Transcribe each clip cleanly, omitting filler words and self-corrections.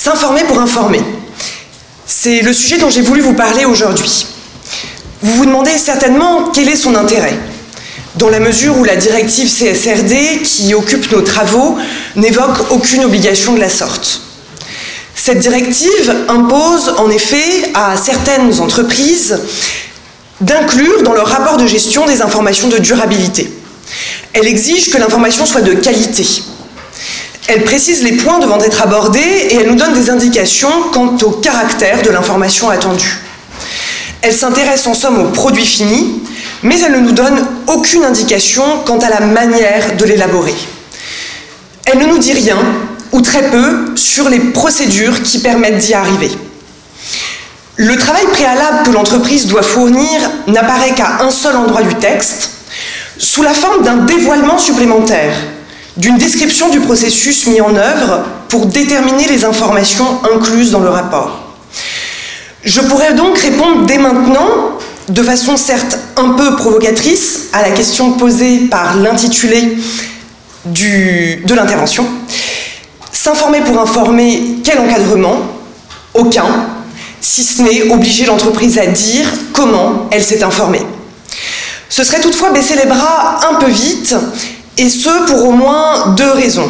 S'informer pour informer. C'est le sujet dont j'ai voulu vous parler aujourd'hui. Vous vous demandez certainement quel est son intérêt, dans la mesure où la directive CSRD, qui occupe nos travaux, n'évoque aucune obligation de la sorte. Cette directive impose en effet à certaines entreprises d'inclure dans leur rapport de gestion des informations de durabilité. Elle exige que l'information soit de qualité. Elle précise les points devant être abordés et elle nous donne des indications quant au caractère de l'information attendue. Elle s'intéresse en somme au produit fini, mais elle ne nous donne aucune indication quant à la manière de l'élaborer. Elle ne nous dit rien, ou très peu, sur les procédures qui permettent d'y arriver. Le travail préalable que l'entreprise doit fournir n'apparaît qu'à un seul endroit du texte, sous la forme d'un dévoilement supplémentaire, d'une description du processus mis en œuvre pour déterminer les informations incluses dans le rapport. Je pourrais donc répondre dès maintenant, de façon certes un peu provocatrice, à la question posée par l'intitulé de l'intervention. S'informer pour informer, quel encadrement? Aucun, si ce n'est obliger l'entreprise à dire comment elle s'est informée. Ce serait toutefois baisser les bras un peu vite, et ce pour au moins deux raisons.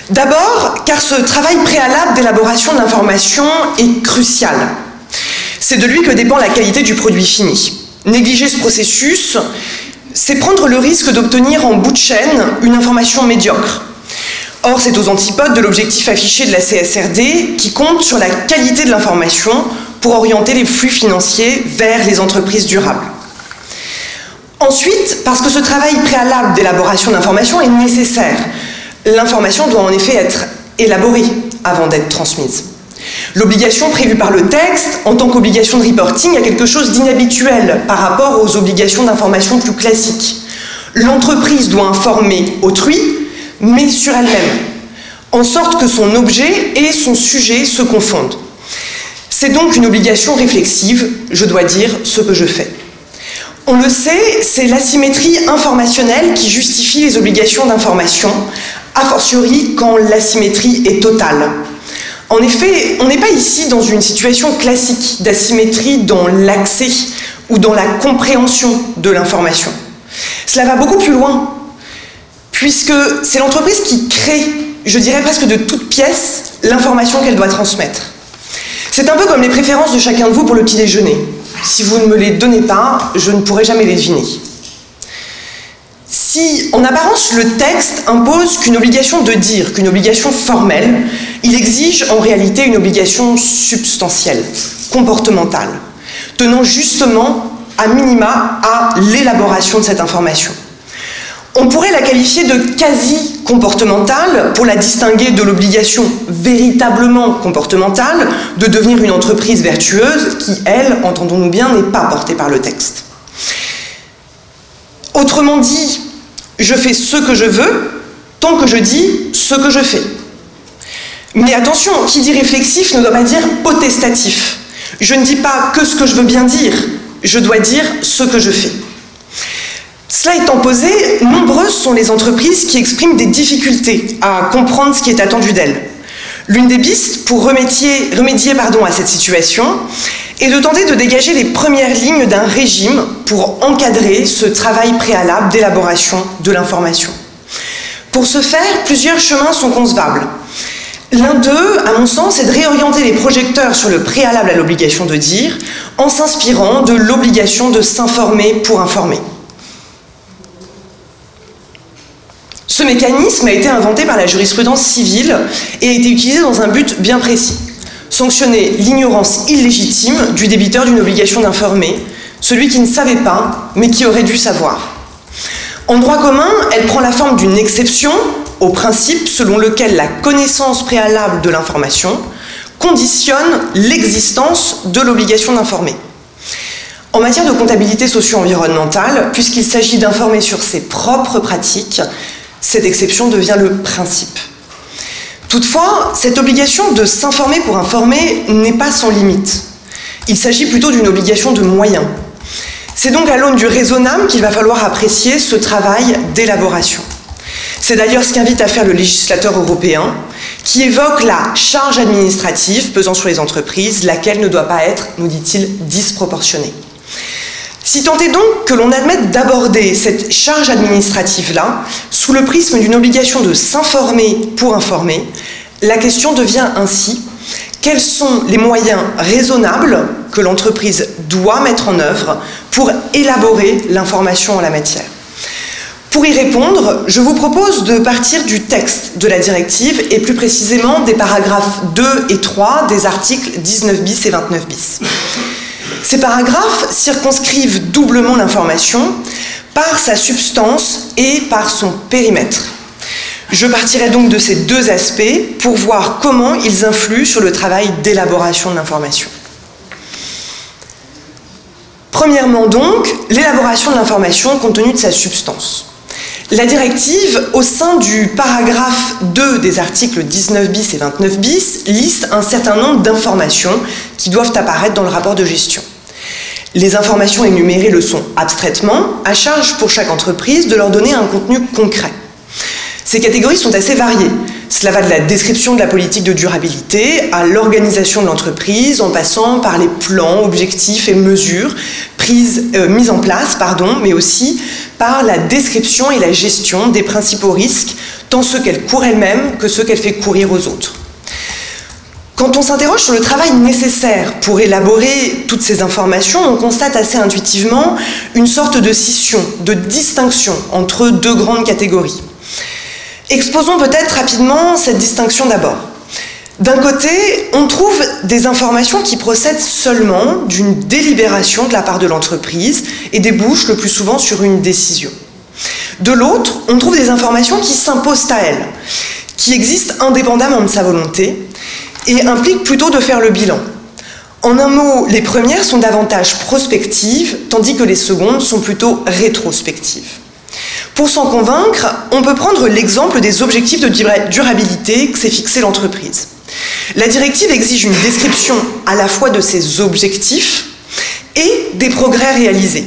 D'abord, car ce travail préalable d'élaboration de l'information est crucial. C'est de lui que dépend la qualité du produit fini. Négliger ce processus, c'est prendre le risque d'obtenir en bout de chaîne une information médiocre. Or, c'est aux antipodes de l'objectif affiché de la CSRD qui compte sur la qualité de l'information pour orienter les flux financiers vers les entreprises durables. Ensuite, parce que ce travail préalable d'élaboration d'information est nécessaire. L'information doit en effet être élaborée avant d'être transmise. L'obligation prévue par le texte, en tant qu'obligation de reporting, a quelque chose d'inhabituel par rapport aux obligations d'information plus classiques. L'entreprise doit informer autrui, mais sur elle-même, en sorte que son objet et son sujet se confondent. C'est donc une obligation réflexive, je dois dire ce que je fais. On le sait, c'est l'asymétrie informationnelle qui justifie les obligations d'information, a fortiori quand l'asymétrie est totale. En effet, on n'est pas ici dans une situation classique d'asymétrie dans l'accès ou dans la compréhension de l'information. Cela va beaucoup plus loin, puisque c'est l'entreprise qui crée, je dirais presque de toutes pièces, l'information qu'elle doit transmettre. C'est un peu comme les préférences de chacun de vous pour le petit déjeuner. Si vous ne me les donnez pas, je ne pourrai jamais les deviner. Si, en apparence, le texte impose qu'une obligation de dire, qu'une obligation formelle, il exige en réalité une obligation substantielle, comportementale, tenant justement, à minima, à l'élaboration de cette information. On pourrait la qualifier de quasi-comportementale pour la distinguer de l'obligation véritablement comportementale de devenir une entreprise vertueuse qui, elle, entendons-nous bien, n'est pas portée par le texte. Autrement dit, je fais ce que je veux tant que je dis ce que je fais. Mais attention, qui dit réflexif ne doit pas dire potestatif. Je ne dis pas que ce que je veux bien dire, je dois dire ce que je fais. Cela étant posé, nombreuses sont les entreprises qui expriment des difficultés à comprendre ce qui est attendu d'elles. L'une des pistes pour remédier à cette situation est de tenter de dégager les premières lignes d'un régime pour encadrer ce travail préalable d'élaboration de l'information. Pour ce faire, plusieurs chemins sont concevables. L'un d'eux, à mon sens, est de réorienter les projecteurs sur le préalable à l'obligation de dire en s'inspirant de l'obligation de s'informer pour informer. Ce mécanisme a été inventé par la jurisprudence civile et a été utilisé dans un but bien précis. Sanctionner l'ignorance illégitime du débiteur d'une obligation d'informer, celui qui ne savait pas, mais qui aurait dû savoir. En droit commun, elle prend la forme d'une exception au principe selon lequel la connaissance préalable de l'information conditionne l'existence de l'obligation d'informer. En matière de comptabilité socio-environnementale, puisqu'il s'agit d'informer sur ses propres pratiques, cette exception devient le principe. Toutefois, cette obligation de s'informer pour informer n'est pas sans limite. Il s'agit plutôt d'une obligation de moyens. C'est donc à l'aune du raisonnable qu'il va falloir apprécier ce travail d'élaboration. C'est d'ailleurs ce qu'invite à faire le législateur européen, qui évoque la charge administrative pesant sur les entreprises, laquelle ne doit pas être, nous dit-il, disproportionnée. Si tant est donc que l'on admette d'aborder cette charge administrative-là sous le prisme d'une obligation de s'informer pour informer, la question devient ainsi: quels sont les moyens raisonnables que l'entreprise doit mettre en œuvre pour élaborer l'information en la matière? Pour y répondre, je vous propose de partir du texte de la directive et plus précisément des paragraphes 2 et 3 des articles 19 bis et 29 bis. Ces paragraphes circonscrivent doublement l'information par sa substance et par son périmètre. Je partirai donc de ces deux aspects pour voir comment ils influent sur le travail d'élaboration de l'information. Premièrement donc, l'élaboration de l'information compte tenu de sa substance. La directive, au sein du paragraphe 2 des articles 19 bis et 29 bis, liste un certain nombre d'informations qui doivent apparaître dans le rapport de gestion. Les informations énumérées le sont abstraitement, à charge pour chaque entreprise de leur donner un contenu concret. Ces catégories sont assez variées. Cela va de la description de la politique de durabilité à l'organisation de l'entreprise, en passant par les plans, objectifs et mesures mises en place, mais aussi par la description et la gestion des principaux risques, tant ceux qu'elle court elle-même que ceux qu'elle fait courir aux autres. Quand on s'interroge sur le travail nécessaire pour élaborer toutes ces informations, on constate assez intuitivement une sorte de scission, de distinction entre deux grandes catégories. Exposons peut-être rapidement cette distinction d'abord. D'un côté, on trouve des informations qui procèdent seulement d'une délibération de la part de l'entreprise et débouchent le plus souvent sur une décision. De l'autre, on trouve des informations qui s'imposent à elle, qui existent indépendamment de sa volonté et impliquent plutôt de faire le bilan. En un mot, les premières sont davantage prospectives, tandis que les secondes sont plutôt rétrospectives. Pour s'en convaincre, on peut prendre l'exemple des objectifs de durabilité que s'est fixé l'entreprise. La directive exige une description à la fois de ces objectifs et des progrès réalisés.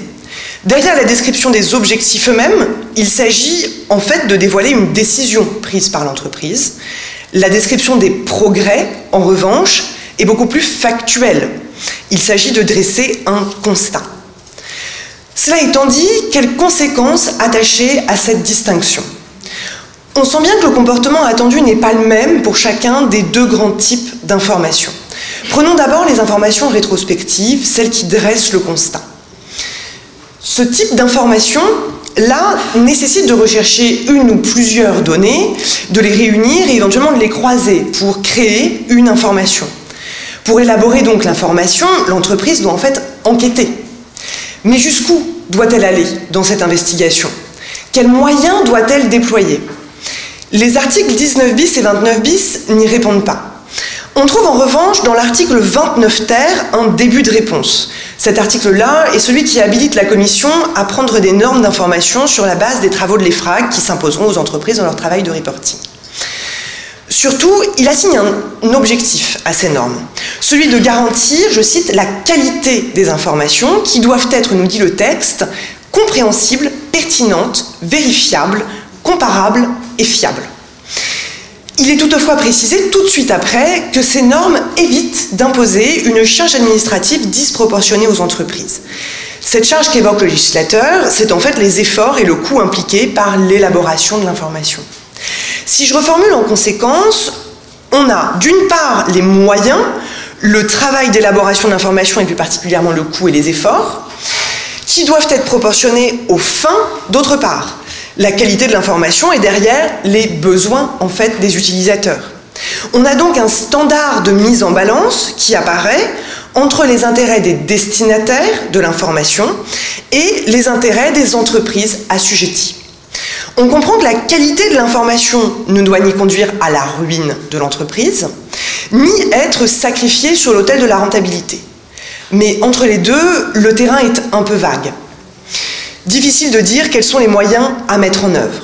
Derrière la description des objectifs eux-mêmes, il s'agit en fait de dévoiler une décision prise par l'entreprise. La description des progrès, en revanche, est beaucoup plus factuelle. Il s'agit de dresser un constat. Cela étant dit, quelles conséquences attachées à cette distinction? On sent bien que le comportement attendu n'est pas le même pour chacun des deux grands types d'informations. Prenons d'abord les informations rétrospectives, celles qui dressent le constat. Ce type d'information, là, nécessite de rechercher une ou plusieurs données, de les réunir et éventuellement de les croiser pour créer une information. Pour élaborer donc l'information, l'entreprise doit en fait enquêter. Mais jusqu'où doit-elle aller dans cette investigation? Quels moyens doit-elle déployer? Les articles 19 bis et 29 bis n'y répondent pas. On trouve en revanche dans l'article 29 ter un début de réponse. Cet article-là est celui qui habilite la Commission à prendre des normes d'information sur la base des travaux de l'EFRAG qui s'imposeront aux entreprises dans leur travail de reporting. Surtout, il assigne un objectif à ces normes, celui de garantir, je cite, la qualité des informations qui doivent être, nous dit le texte, compréhensibles, pertinentes, vérifiables, comparables et fiables. Il est toutefois précisé tout de suite après que ces normes évitent d'imposer une charge administrative disproportionnée aux entreprises. Cette charge qu'évoque le législateur, c'est en fait les efforts et le coût impliqués par l'élaboration de l'information. Si je reformule en conséquence, on a d'une part les moyens, le travail d'élaboration de l'information et plus particulièrement le coût et les efforts, qui doivent être proportionnés aux fins d'autre part. La qualité de l'information et derrière les besoins en fait des utilisateurs. On a donc un standard de mise en balance qui apparaît entre les intérêts des destinataires de l'information et les intérêts des entreprises assujetties. On comprend que la qualité de l'information ne doit ni conduire à la ruine de l'entreprise, ni être sacrifiée sur l'autel de la rentabilité. Mais entre les deux, le terrain est un peu vague. Difficile de dire quels sont les moyens à mettre en œuvre.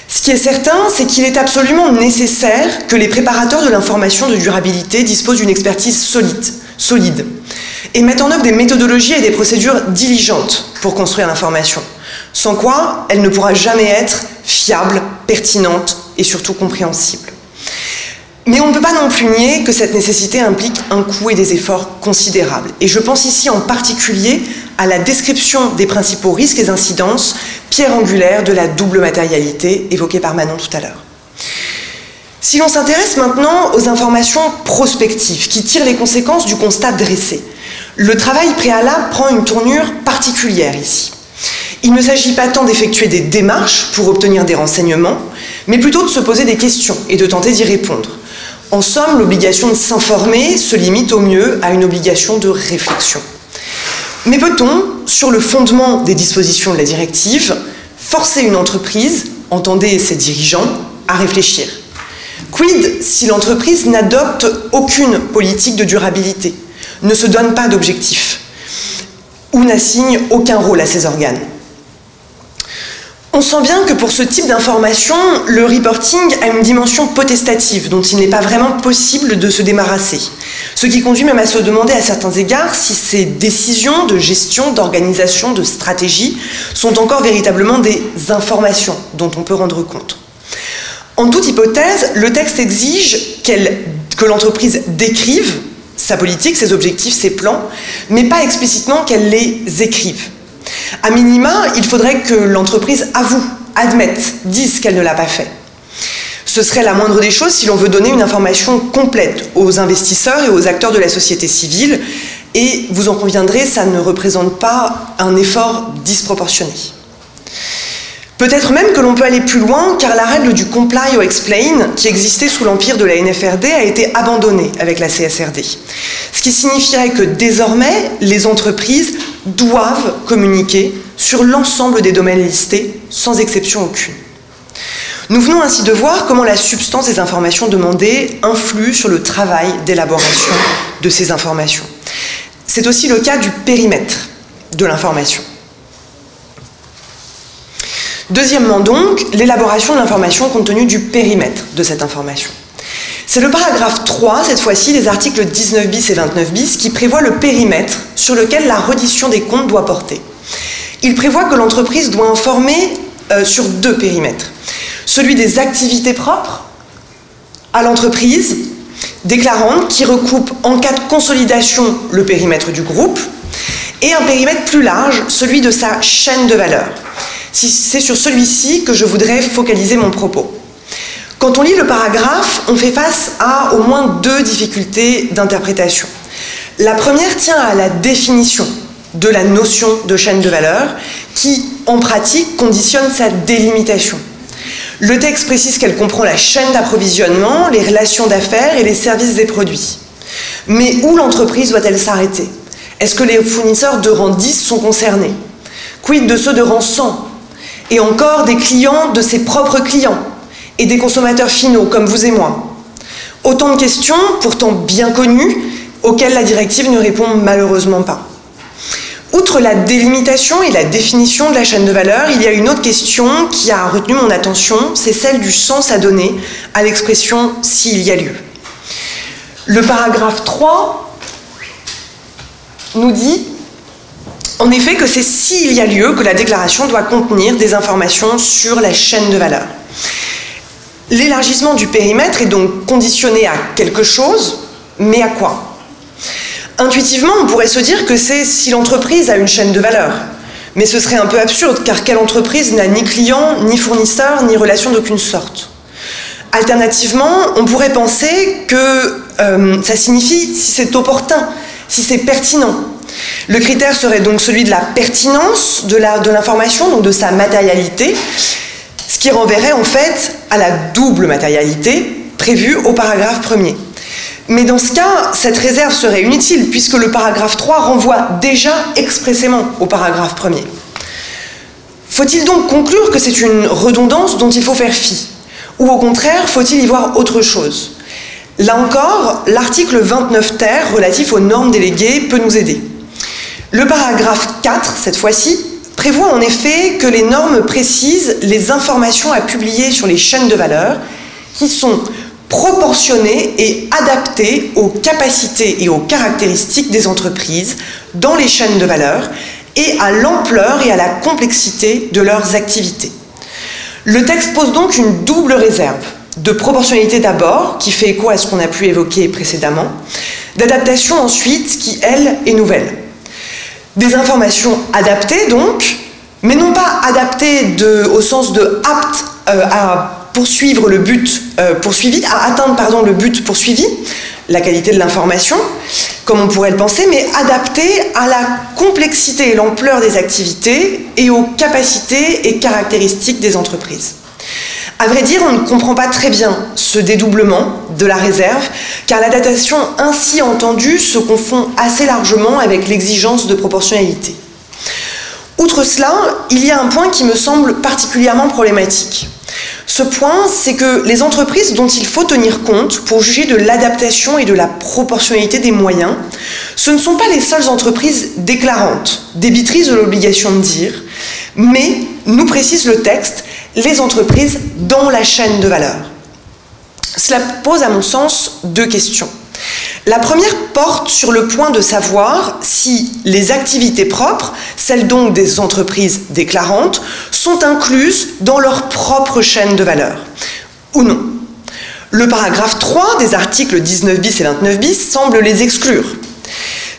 Ce qui est certain, c'est qu'il est absolument nécessaire que les préparateurs de l'information de durabilité disposent d'une expertise solide, et mettent en œuvre des méthodologies et des procédures diligentes pour construire l'information, sans quoi elle ne pourra jamais être fiable, pertinente et surtout compréhensible. Mais on ne peut pas non plus nier que cette nécessité implique un coût et des efforts considérables. Et je pense ici en particulier à la description des principaux risques et incidences, pierre angulaire de la double matérialité évoquée par Manon tout à l'heure. Si l'on s'intéresse maintenant aux informations prospectives qui tirent les conséquences du constat dressé, le travail préalable prend une tournure particulière ici. Il ne s'agit pas tant d'effectuer des démarches pour obtenir des renseignements, mais plutôt de se poser des questions et de tenter d'y répondre. En somme, l'obligation de s'informer se limite au mieux à une obligation de réflexion. Mais peut-on, sur le fondement des dispositions de la directive, forcer une entreprise, entendez ses dirigeants, à réfléchir? Quid si l'entreprise n'adopte aucune politique de durabilité, ne se donne pas d'objectif, ou n'assigne aucun rôle à ses organes? On sent bien que pour ce type d'information, le reporting a une dimension potestative dont il n'est pas vraiment possible de se débarrasser. Ce qui conduit même à se demander à certains égards si ces décisions de gestion, d'organisation, de stratégie sont encore véritablement des informations dont on peut rendre compte. En toute hypothèse, le texte exige que l'entreprise décrive sa politique, ses objectifs, ses plans, mais pas explicitement qu'elle les écrive. A minima, il faudrait que l'entreprise avoue, admette, dise qu'elle ne l'a pas fait. Ce serait la moindre des choses si l'on veut donner une information complète aux investisseurs et aux acteurs de la société civile, et vous en conviendrez, ça ne représente pas un effort disproportionné. Peut-être même que l'on peut aller plus loin, car la règle du comply or explain, qui existait sous l'empire de la NFRD, a été abandonnée avec la CSRD. Ce qui signifierait que désormais, les entreprises doivent communiquer sur l'ensemble des domaines listés, sans exception aucune. Nous venons ainsi de voir comment la substance des informations demandées influe sur le travail d'élaboration de ces informations. C'est aussi le cas du périmètre de l'information. Deuxièmement donc, l'élaboration de l'information compte tenu du périmètre de cette information. C'est le paragraphe 3, cette fois-ci, des articles 19 bis et 29 bis, qui prévoit le périmètre sur lequel la reddition des comptes doit porter. Il prévoit que l'entreprise doit informer sur deux périmètres. Celui des activités propres à l'entreprise, déclarante, qui recoupe en cas de consolidation le périmètre du groupe, et un périmètre plus large, celui de sa chaîne de valeur. C'est sur celui-ci que je voudrais focaliser mon propos. Quand on lit le paragraphe, on fait face à au moins deux difficultés d'interprétation. La première tient à la définition de la notion de chaîne de valeur qui, en pratique, conditionne sa délimitation. Le texte précise qu'elle comprend la chaîne d'approvisionnement, les relations d'affaires et les services et produits. Mais où l'entreprise doit-elle s'arrêter? Est-ce que les fournisseurs de rang 10 sont concernés? Quid de ceux de rang 100? Et encore des clients de ses propres clients et des consommateurs finaux comme vous et moi. Autant de questions, pourtant bien connues, auxquelles la directive ne répond malheureusement pas. Outre la délimitation et la définition de la chaîne de valeur, il y a une autre question qui a retenu mon attention, c'est celle du sens à donner à l'expression « s'il y a lieu ». Le paragraphe 3 nous dit en effet que c'est s'il y a lieu que la déclaration doit contenir des informations sur la chaîne de valeur. L'élargissement du périmètre est donc conditionné à quelque chose, mais à quoi? Intuitivement, on pourrait se dire que c'est si l'entreprise a une chaîne de valeur. Mais ce serait un peu absurde, car quelle entreprise n'a ni client, ni fournisseur, ni relation d'aucune sorte? Alternativement, on pourrait penser que ça signifie si c'est opportun, si c'est pertinent. Le critère serait donc celui de la pertinence de l'information, donc de sa matérialité, ce qui renverrait en fait à la double matérialité prévue au paragraphe 1er. Mais dans ce cas, cette réserve serait inutile, puisque le paragraphe 3 renvoie déjà expressément au paragraphe 1er. Faut-il donc conclure que c'est une redondance dont il faut faire fi? Ou au contraire, faut-il y voir autre chose? Là encore, l'article 29 ter relatif aux normes déléguées peut nous aider. Le paragraphe 4, cette fois-ci, prévoit en effet que les normes précisent les informations à publier sur les chaînes de valeur qui sont proportionnées et adaptées aux capacités et aux caractéristiques des entreprises dans les chaînes de valeur et à l'ampleur et à la complexité de leurs activités. Le texte pose donc une double réserve de proportionnalité d'abord, qui fait écho à ce qu'on a pu évoquer précédemment, d'adaptation ensuite, qui, elle, est nouvelle. Des informations adaptées, donc, mais non pas adaptées au sens de aptes à poursuivre le but poursuivi, à atteindre pardon, le but poursuivi, la qualité de l'information, comme on pourrait le penser, mais adaptées à la complexité et l'ampleur des activités et aux capacités et caractéristiques des entreprises. À vrai dire, on ne comprend pas très bien ce dédoublement de la réserve, car la datation ainsi entendue se confond assez largement avec l'exigence de proportionnalité. Outre cela, il y a un point qui me semble particulièrement problématique. Ce point, c'est que les entreprises dont il faut tenir compte pour juger de l'adaptation et de la proportionnalité des moyens, ce ne sont pas les seules entreprises déclarantes, débitrices de l'obligation de dire, mais, nous précise le texte, les entreprises dans la chaîne de valeur. Cela pose à mon sens deux questions. La première porte sur le point de savoir si les activités propres, celles donc des entreprises déclarantes, sont incluses dans leur propre chaîne de valeur, ou non. Le paragraphe 3 des articles 19 bis et 29 bis semble les exclure.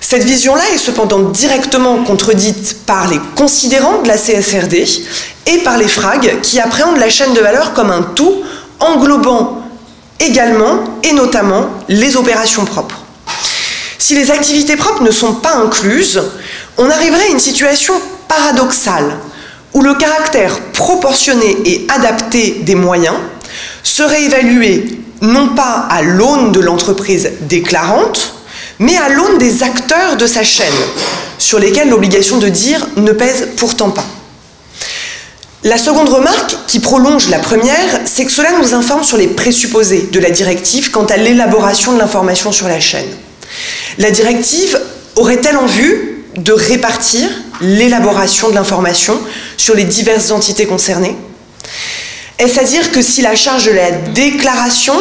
Cette vision-là est cependant directement contredite par les considérants de la CSRD et par les FRAG qui appréhendent la chaîne de valeur comme un tout englobant également et notamment les opérations propres. Si les activités propres ne sont pas incluses, on arriverait à une situation paradoxale où le caractère proportionné et adapté des moyens serait évalué non pas à l'aune de l'entreprise déclarante, mais à l'aune des acteurs de sa chaîne, sur lesquels l'obligation de dire ne pèse pourtant pas. La seconde remarque, qui prolonge la première, c'est que cela nous informe sur les présupposés de la directive quant à l'élaboration de l'information sur la chaîne. La directive aurait-elle en vue de répartir l'élaboration de l'information sur les diverses entités concernées? Est-ce à dire que si la charge de la déclaration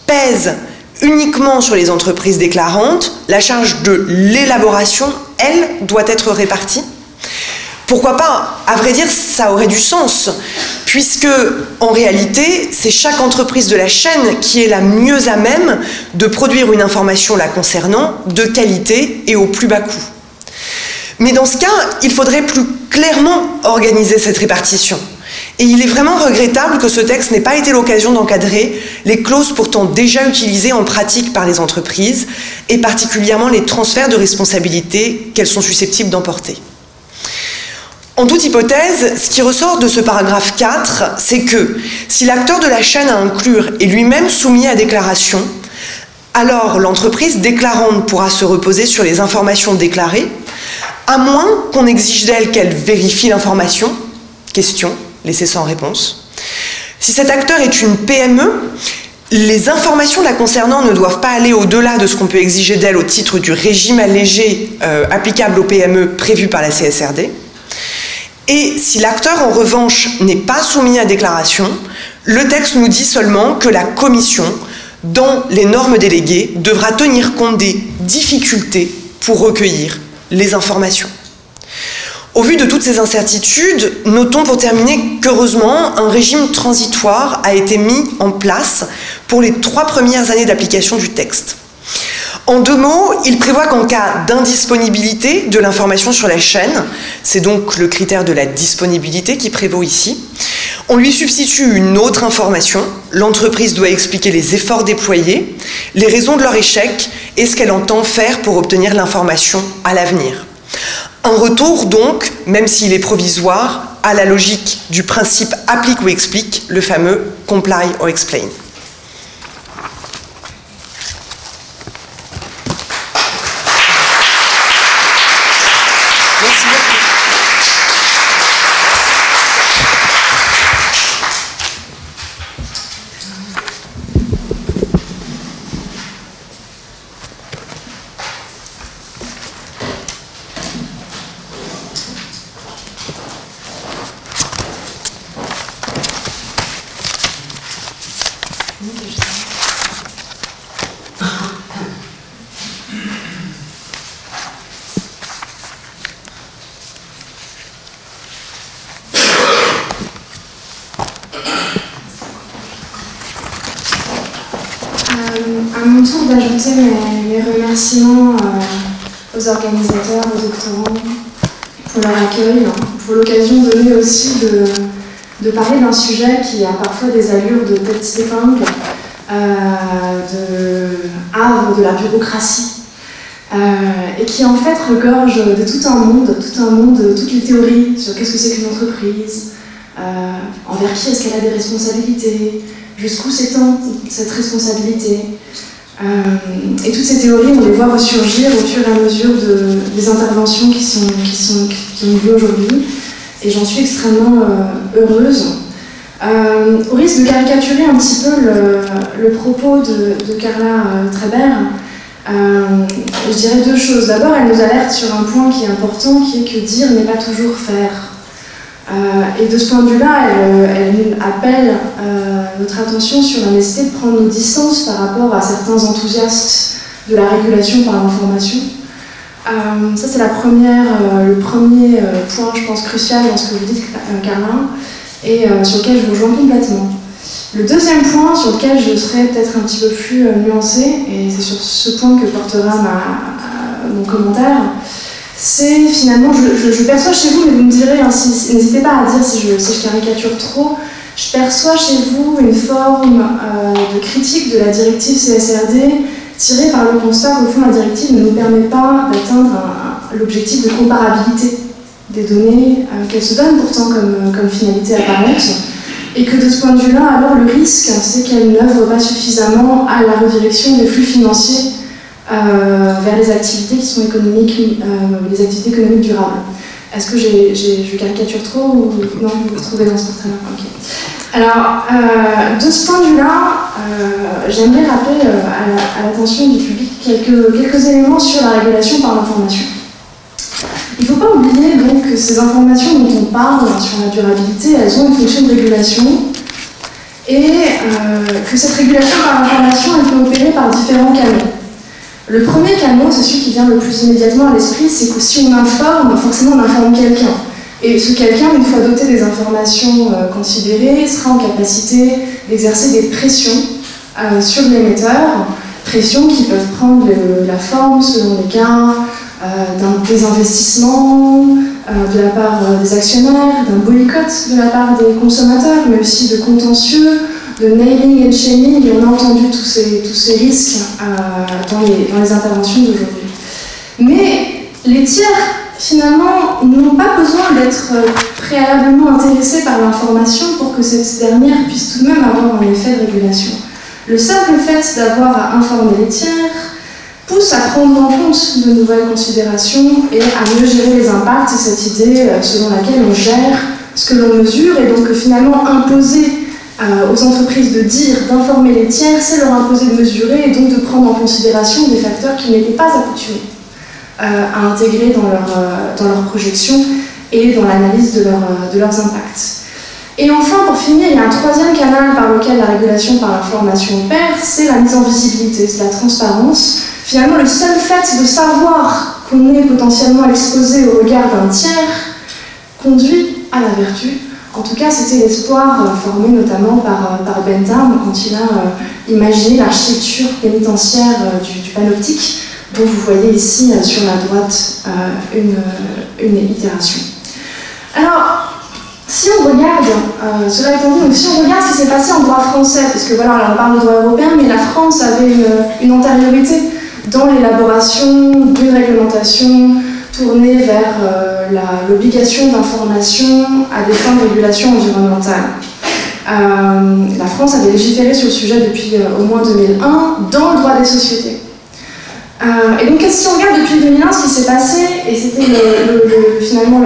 pèse uniquement sur les entreprises déclarantes, la charge de l'élaboration, elle, doit être répartie? Pourquoi pas? À vrai dire, ça aurait du sens, puisque, en réalité, c'est chaque entreprise de la chaîne qui est la mieux à même de produire une information la concernant de qualité et au plus bas coût. Mais dans ce cas, il faudrait plus clairement organiser cette répartition. Et il est vraiment regrettable que ce texte n'ait pas été l'occasion d'encadrer les clauses pourtant déjà utilisées en pratique par les entreprises, et particulièrement les transferts de responsabilités qu'elles sont susceptibles d'emporter. En toute hypothèse, ce qui ressort de ce paragraphe 4, c'est que si l'acteur de la chaîne à inclure est lui-même soumis à déclaration, alors l'entreprise déclarante pourra se reposer sur les informations déclarées, à moins qu'on exige d'elle qu'elle vérifie l'information. Question laissée sans réponse. Si cet acteur est une PME, les informations la concernant ne doivent pas aller au-delà de ce qu'on peut exiger d'elle au titre du régime allégé applicable aux PME prévu par la CSRD. Et si l'acteur, en revanche, n'est pas soumis à déclaration, le texte nous dit seulement que la commission, dans les normes déléguées, devra tenir compte des difficultés pour recueillir les informations. Au vu de toutes ces incertitudes, notons pour terminer qu'heureusement, un régime transitoire a été mis en place pour les 3 premières années d'application du texte. En 2 mots, il prévoit qu'en cas d'indisponibilité de l'information sur la chaîne, c'est donc le critère de la disponibilité qui prévaut ici, on lui substitue une autre information, l'entreprise doit expliquer les efforts déployés, les raisons de leur échec et ce qu'elle entend faire pour obtenir l'information à l'avenir. Un retour donc, même s'il est provisoire, à la logique du principe applique ou explique, le fameux comply or explain. Merci beaucoup. d'ajouter mes remerciements aux organisateurs, aux doctorants, pour leur accueil, pour l'occasion donnée aussi de parler d'un sujet qui a parfois des allures de tête d'épingle, de havre de la bureaucratie, et qui en fait regorge de tout un monde, toutes les théories sur qu'est-ce que c'est qu'une entreprise, envers qui est-ce qu'elle a des responsabilités, jusqu'où s'étend cette responsabilité. Et toutes ces théories, on les voit ressurgir au fur et à mesure des interventions qui ont lieu aujourd'hui, et j'en suis extrêmement heureuse. Au risque de caricaturer un petit peu le propos de Carla Treber, je dirais deux choses. D'abord, elle nous alerte sur un point qui est important, qui est que dire n'est pas toujours faire. Et de ce point de vue-là, elle appelle notre attention sur la nécessité de prendre nos distances par rapport à certains enthousiastes de la régulation par l'information. Ça, c'est le premier point, je pense, crucial dans ce que vous dites, Carla, et sur lequel je vous rejoins complètement. Le deuxième point sur lequel je serai peut-être un petit peu plus nuancée, et c'est sur ce point que portera mon commentaire, c'est finalement, je perçois chez vous, mais vous me direz, hein, n'hésitez pas à dire si je caricature trop, je perçois chez vous une forme de critique de la directive CSRD tirée par le constat qu'au fond la directive ne nous permet pas d'atteindre l'objectif de comparabilité des données qu'elle se donne pourtant comme finalité apparente, et que de ce point de vue-là, alors le risque, c'est qu'elle n'œuvre pas suffisamment à la redirection des flux financiers vers les activités qui sont les activités économiques durables. Est-ce que je caricature trop ou non, vous vous trouvez dans ce portrait-là? Okay. Alors, de ce point de vue-là, j'aimerais rappeler à l'attention du public quelques éléments sur la régulation par l'information. Il ne faut pas oublier donc que ces informations dont on parle sur la durabilité, elles ont une fonction de régulation, et que cette régulation par l'information, elle peut opérer par différents canaux. Le premier canal, c'est celui qui vient le plus immédiatement à l'esprit, c'est que si on informe, forcément on informe quelqu'un. Et ce quelqu'un, une fois doté des informations considérées, sera en capacité d'exercer des pressions sur l'émetteur, pressions qui peuvent prendre la forme, selon les cas, d'un désinvestissement de la part des actionnaires, d'un boycott de la part des consommateurs, mais aussi de contentieux, de naming and shaming, et on a entendu tous ces risques dans les interventions d'aujourd'hui. Mais les tiers, finalement, n'ont pas besoin d'être préalablement intéressés par l'information pour que cette dernière puisse tout de même avoir un effet de régulation. Le simple fait d'avoir à informer les tiers pousse à prendre en compte de nouvelles considérations et à mieux gérer les impacts, et cette idée selon laquelle on gère ce que l'on mesure, et donc finalement imposer aux entreprises de dire, d'informer les tiers, c'est leur imposer de mesurer et donc de prendre en considération des facteurs qui n'étaient pas accoutumés à intégrer dans leur projection et dans l'analyse de leurs impacts. Et enfin, pour finir, il y a un troisième canal par lequel la régulation par l'information opère, c'est la mise en visibilité, c'est la transparence. Finalement, le seul fait de savoir qu'on est potentiellement exposé au regard d'un tiers conduit à la vertu. En tout cas, c'était l'espoir formé notamment par Bentham quand il a imaginé l'architecture pénitentiaire du panoptique, dont vous voyez ici sur la droite une itération. Alors, si on regarde, cela étant dit, donc si on regarde ce qui s'est passé en droit français, puisque voilà, là, on parle de droit européen, mais la France avait une antériorité dans l'élaboration d'une réglementation tournée vers l'obligation d'information à des fins de régulation environnementale. La France avait légiféré sur le sujet depuis au moins 2001 dans le droit des sociétés. Et donc, si on regarde depuis 2001 ce qui s'est passé, et c'était finalement,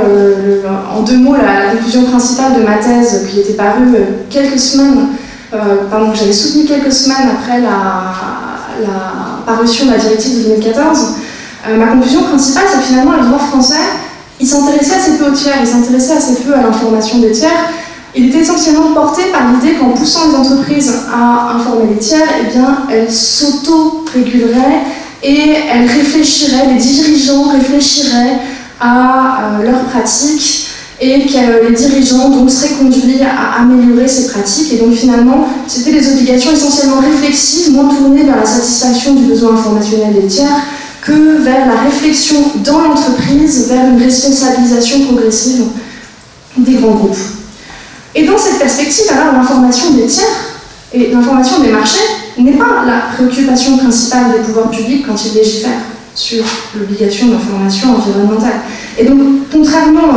en deux mots, la conclusion principale de ma thèse qui était parue quelques semaines, que j'avais soutenue quelques semaines après la parution de la directive de 2014, ma conclusion principale, c'est que finalement, le droit français, il s'intéressait assez peu aux tiers, il s'intéressait assez peu à l'information des tiers. Il était essentiellement porté par l'idée qu'en poussant les entreprises à informer les tiers, eh bien, elles s'auto-réguleraient et elles réfléchiraient, les dirigeants réfléchiraient à leurs pratiques et que les dirigeants donc, seraient conduits à améliorer ces pratiques. Et donc finalement, c'était des obligations essentiellement réflexives, moins tournées vers la satisfaction du besoin informationnel des tiers que vers la réflexion dans l'entreprise, vers une responsabilisation progressive des grands groupes. Et dans cette perspective, alors l'information des tiers et l'information des marchés n'est pas la préoccupation principale des pouvoirs publics quand ils légifèrent sur l'obligation d'information environnementale. Et donc, contrairement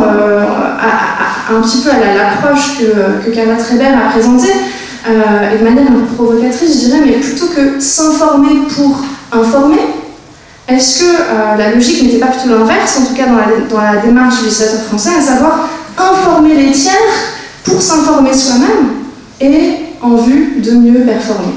un petit peu à l'approche que Carla Treber a présentée, et de manière un peu provocatrice, je dirais, mais plutôt que s'informer pour informer, est-ce que la logique n'était pas plutôt l'inverse, en tout cas dans la démarche du législateur français, à savoir informer les tiers pour s'informer soi-même et en vue de mieux performer.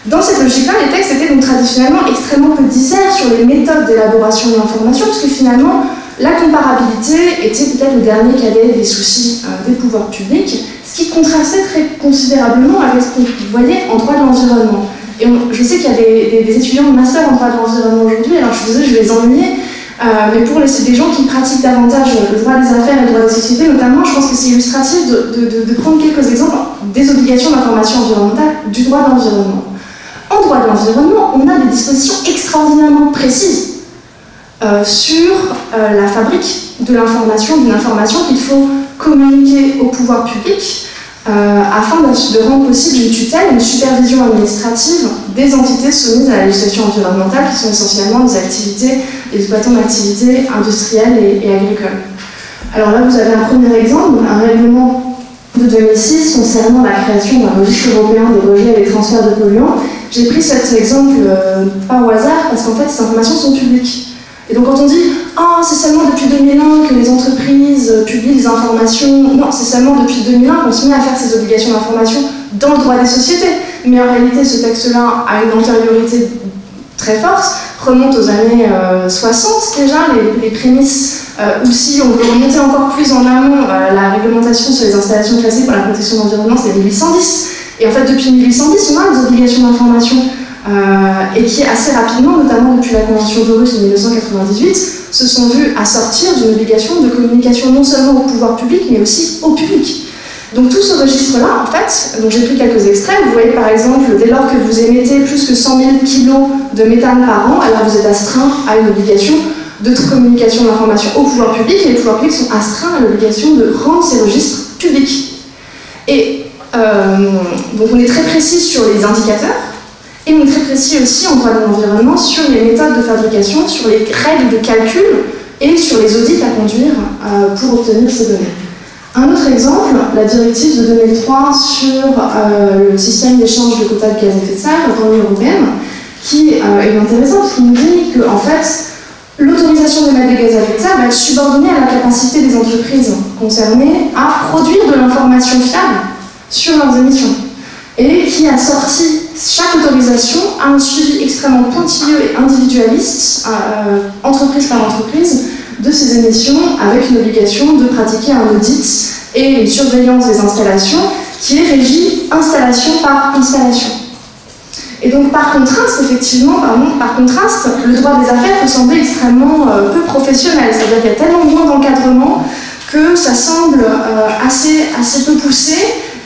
Dans cette logique-là, les textes étaient donc traditionnellement extrêmement peu disserts sur les méthodes d'élaboration de l'information, puisque finalement, la comparabilité était peut-être le dernier cadet des soucis des pouvoirs publics, ce qui contrastait très considérablement avec ce qu'on voyait en droit de l'environnement. Et je sais qu'il y a des étudiants de master en droit de l'environnement aujourd'hui, alors je suis désolée, je vais les ennuyer, mais pour des gens qui pratiquent davantage le droit des affaires et le droit des sociétés, notamment, je pense que c'est illustratif de prendre quelques exemples des obligations d'information environnementale du droit de l'environnement. En droit de l'environnement, on a des dispositions extraordinairement précises sur la fabrique de l'information, d'une information qu'il faut communiquer au pouvoir public afin de rendre possible une tutelle, une supervision administrative des entités soumises à la législation environnementale, qui sont essentiellement des exploitants d'activités industrielles et agricoles. Alors là, vous avez un premier exemple, un règlement de 2006 concernant la création d'un registre européen des rejets et des transferts de polluants. J'ai pris cet exemple pas au hasard, parce qu'en fait, ces informations sont publiques. Et donc quand on dit « Ah, c'est seulement depuis 2001 que les entreprises publient des informations », non, c'est seulement depuis 2001 qu'on se met à faire ces obligations d'information dans le droit des sociétés. Mais en réalité, ce texte-là a une antériorité très forte, remonte aux années 60 déjà, les prémices, ou si on veut remonter encore plus en amont, la réglementation sur les installations classées pour la protection de l'environnement, c'est 1810. Et en fait, depuis 1810, on a des obligations d'information et qui, assez rapidement, notamment depuis la Convention d'Aarhus de 1998, se sont vus assortir d'une obligation de communication non seulement au pouvoir public, mais aussi au public. Donc tout ce registre-là, en fait, dont j'ai pris quelques extraits, vous voyez par exemple, dès lors que vous émettez plus que 100 000 kg de méthane par an, alors vous êtes astreint à une obligation de communication d'information au pouvoir public, et les pouvoirs publics sont astreints à l'obligation de rendre ces registres publics. Et donc on est très précis sur les indicateurs, et on est très précis aussi en droit de l'environnement sur les méthodes de fabrication, sur les règles de calcul et sur les audits à conduire pour obtenir ces données. Un autre exemple, la directive de 2003 sur le système d'échange de quotas de gaz à effet de serre dans l'Union européenne, qui est intéressant parce qu'il nous dit que en fait, l'autorisation d'émettre des gaz à effet de serre va être subordonnée à la capacité des entreprises concernées à produire de l'information fiable sur leurs émissions, et qui a sorti chaque autorisation à un suivi extrêmement pointilleux et individualiste, entreprise par entreprise, de ces émissions, avec une obligation de pratiquer un audit et une surveillance des installations qui est régie installation par installation. Et donc par contraste, effectivement, le droit des affaires peut sembler extrêmement peu professionnel, c'est-à-dire qu'il y a tellement moins d'encadrement que ça semble assez peu poussé,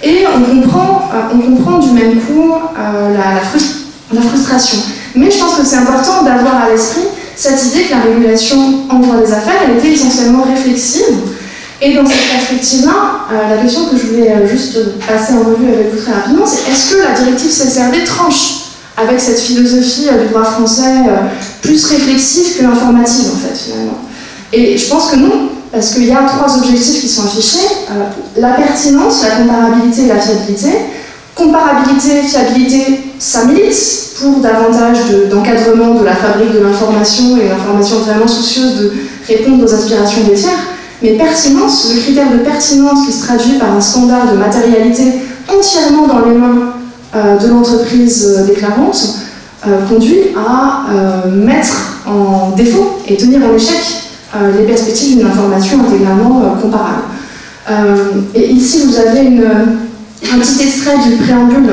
et on comprend du même coup la frustration. Mais je pense que c'est important d'avoir à l'esprit cette idée que la régulation en droit des affaires, elle était essentiellement réflexive. Et dans cette perspective-là, la question que je voulais juste passer en revue avec vous très rapidement, c'est est-ce que la directive CSRD tranche avec cette philosophie du droit français plus réflexive que informative, en fait, finalement? Et je pense que non, parce qu'il y a trois objectifs qui sont affichés. La pertinence, la comparabilité et la fiabilité. Comparabilité, fiabilité, ça milite pour davantage d'encadrement de la fabrique de l'information et l'information vraiment soucieuse de répondre aux aspirations des tiers. Mais pertinence, le critère de pertinence qui se traduit par un standard de matérialité entièrement dans les mains de l'entreprise déclarante, conduit à mettre en défaut et tenir en échec les perspectives d'une information intégralement comparable. Et ici, vous avez un petit extrait du préambule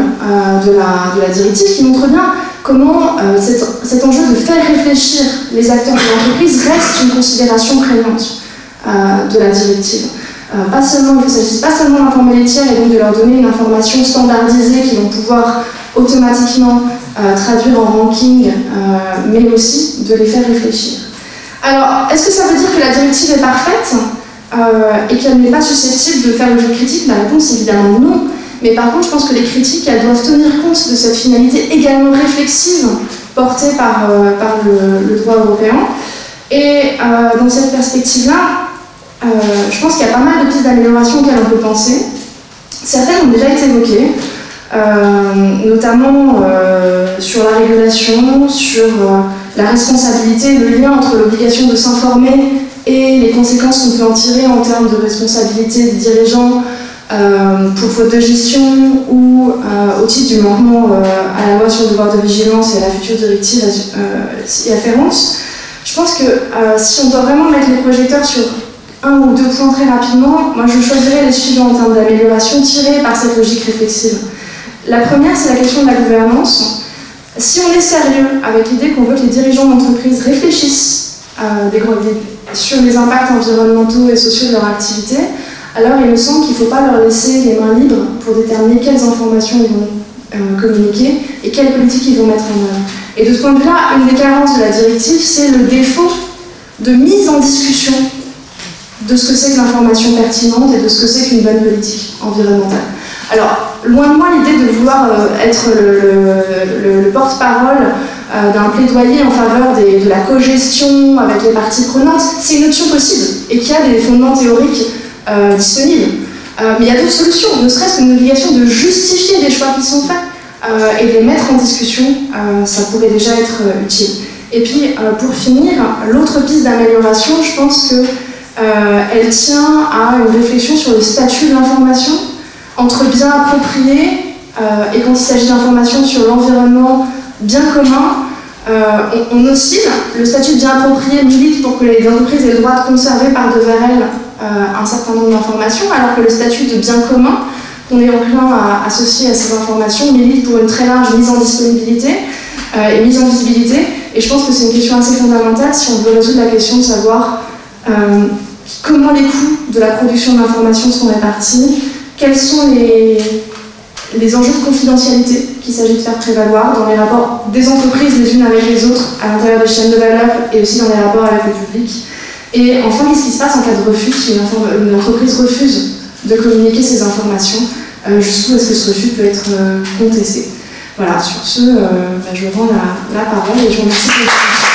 de la directive qui montre bien comment cet enjeu de faire réfléchir les acteurs de l'entreprise reste une considération prégnante de la directive. Il ne s'agit pas seulement d'informer les tiers et donc de leur donner une information standardisée qu'ils vont pouvoir automatiquement traduire en ranking, mais aussi de les faire réfléchir. Alors, est-ce que ça veut dire que la directive est parfaite et qu'elle n'est pas susceptible de faire l'objet de critiques? La réponse est évidemment non. Mais par contre, je pense que les critiques, elles doivent tenir compte de cette finalité également réflexive portée par le droit européen. Et dans cette perspective-là, je pense qu'il y a pas mal de pistes d'amélioration auxquelles on peut penser. Certaines ont déjà été évoquées, notamment sur la régulation, sur la responsabilité, le lien entre l'obligation de s'informer et les conséquences qu'on peut en tirer en termes de responsabilité des dirigeants pour faute de gestion ou au titre du manquement à la loi sur le devoir de vigilance et à la future directive y afférente. Je pense que si on doit vraiment mettre les projecteurs sur un ou deux points très rapidement, moi je choisirais les suivants en termes d'amélioration tirés par cette logique réflexive. La première, c'est la question de la gouvernance. Si on est sérieux avec l'idée qu'on veut que les dirigeants d'entreprise réfléchissent sur les impacts environnementaux et sociaux de leur activité, alors il me semble qu'il ne faut pas leur laisser les mains libres pour déterminer quelles informations ils vont communiquer et quelles politiques ils vont mettre en œuvre. Et de ce point de vue-là, une des carences de la directive, c'est le défaut de mise en discussion de ce que c'est que l'information pertinente et de ce que c'est qu'une bonne politique environnementale. Alors, loin de moi l'idée de vouloir être le porte-parole d'un plaidoyer en faveur de la cogestion avec les parties prenantes. C'est une option possible et qui a des fondements théoriques disponibles. Mais il y a d'autres solutions, ne serait-ce qu'une obligation de justifier des choix qui sont faits et de les mettre en discussion, ça pourrait déjà être utile. Et puis, pour finir, l'autre piste d'amélioration, je pense qu'elle tient à une réflexion sur le statut de l'information, entre bien approprié et quand il s'agit d'informations sur l'environnement, bien commun, on oscille. Le statut de bien approprié milite pour que les entreprises aient le droit de conserver par devers elles un certain nombre d'informations, alors que le statut de bien commun, qu'on est enclin à associer à ces informations, milite pour une très large mise en disponibilité et mise en visibilité. Et je pense que c'est une question assez fondamentale si on veut résoudre la question de savoir comment les coûts de la production de l'information sont répartis, quels sont les enjeux de confidentialité qu'il s'agit de faire prévaloir dans les rapports des entreprises les unes avec les autres à l'intérieur des chaînes de valeur et aussi dans les rapports avec le public. Et enfin, qu'est-ce qui se passe en cas de refus, si une entreprise refuse de communiquer ces informations, jusqu'où est-ce que ce refus peut être contesté. Voilà, sur ce, je rends la parole et je vous remercie pour votre attention.